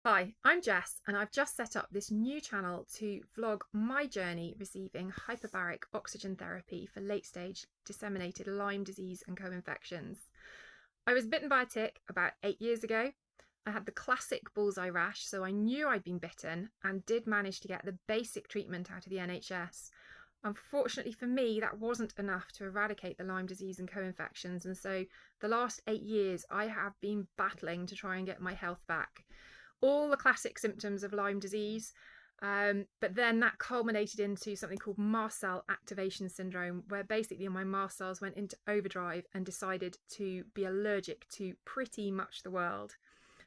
Hi, I'm Jess, and I've just set up this new channel to vlog my journey receiving hyperbaric oxygen therapy for late stage disseminated Lyme disease and co-infections. I was bitten by a tick about 8 years ago. I had the classic bullseye rash, so I knew I'd been bitten and did manage to get the basic treatment out of the NHS. Unfortunately for me, that wasn't enough to eradicate the Lyme disease and co-infections, and so the last 8 years I have been battling to try and get my health back. All the classic symptoms of Lyme disease, but then that culminated into something called mast cell activation syndrome, where basically my mast cells went into overdrive and decided to be allergic to pretty much the world.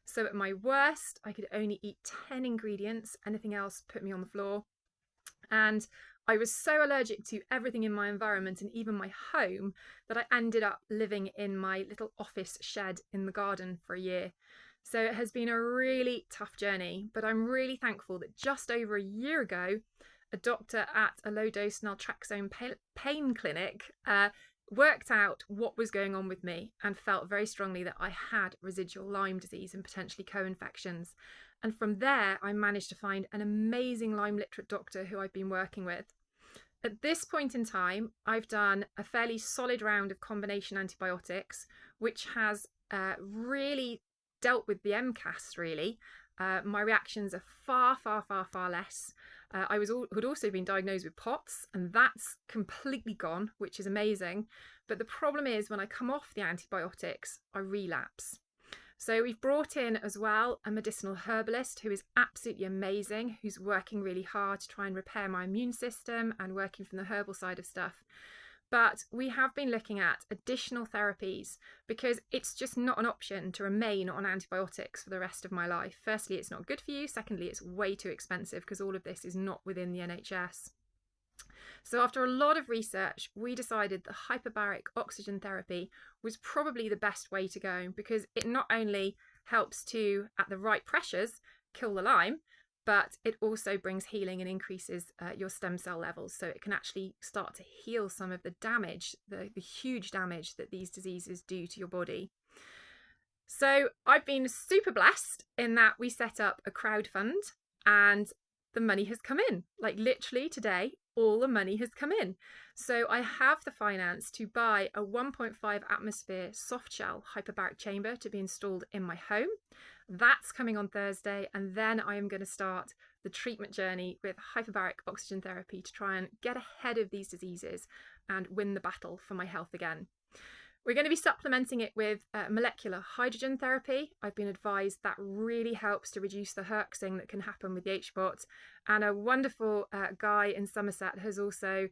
So at my worst, I could only eat 10 ingredients, anything else put me on the floor. And I was so allergic to everything in my environment and even my home that I ended up living in my little office shed in the garden for a year. So it has been a really tough journey, but I'm really thankful that just over a year ago, a doctor at a low-dose naltrexone pain clinic worked out what was going on with me and felt very strongly that I had residual Lyme disease and potentially co-infections. And from there, I managed to find an amazing Lyme literate doctor who I've been working with. At this point in time, I've done a fairly solid round of combination antibiotics, which has really dealt with the MCAS really. My reactions are far less. Had also been diagnosed with POTS, and that's completely gone, which is amazing. But the problem is when I come off the antibiotics, I relapse. So we've brought in as well a medicinal herbalist who is absolutely amazing, who's working really hard to try and repair my immune system and working from the herbal side of stuff. But we have been looking at additional therapies because it's just not an option to remain on antibiotics for the rest of my life. Firstly, it's not good for you. Secondly, it's way too expensive because all of this is not within the NHS. So after a lot of research, we decided that hyperbaric oxygen therapy was probably the best way to go because it not only helps to, at the right pressures, kill the Lyme, but it also brings healing and increases your stem cell levels. So it can actually start to heal some of the damage, the huge damage that these diseases do to your body. So I've been super blessed in that we set up a crowdfund and the money has come in. Like literally today, all the money has come in. So I have the finance to buy a 1.5 atmosphere soft shell hyperbaric chamber to be installed in my home. That's coming on Thursday, and then I am going to start the treatment journey with hyperbaric oxygen therapy to try and get ahead of these diseases and win the battle for my health again. We're going to be supplementing it with molecular hydrogen therapy. I've been advised that really helps to reduce the herxing that can happen with the HBOT. And a wonderful guy in Somerset has also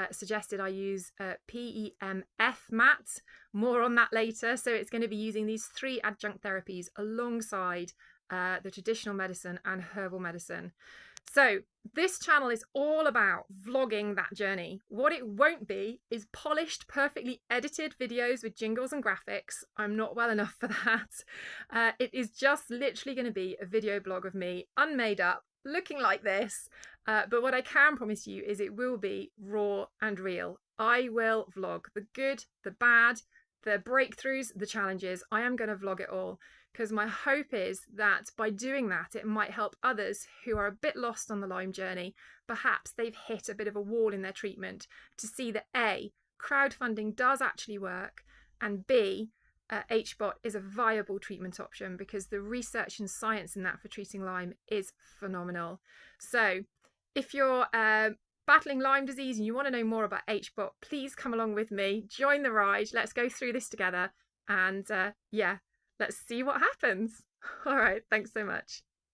suggested I use PEMF mat. More on that later. So it's going to be using these 3 adjunct therapies alongside the traditional medicine and herbal medicine. So this channel is all about vlogging that journey. What it won't be is polished, perfectly edited videos with jingles and graphics. I'm not well enough for that. It is just literally going to be a video blog of me, unmade up, looking like this. But what I can promise you is it will be raw and real. I will vlog the good, the bad, the breakthroughs, the challenges. I am going to vlog it all because my hope is that by doing that, it might help others who are a bit lost on the Lyme journey. Perhaps they've hit a bit of a wall in their treatment to see that A, crowdfunding does actually work, and B, HBOT is a viable treatment option because the research and science in that for treating Lyme is phenomenal. So if you're battling Lyme disease and you want to know more about HBOT, please come along with me, join the ride, let's go through this together, and yeah, let's see what happens. All right, thanks so much.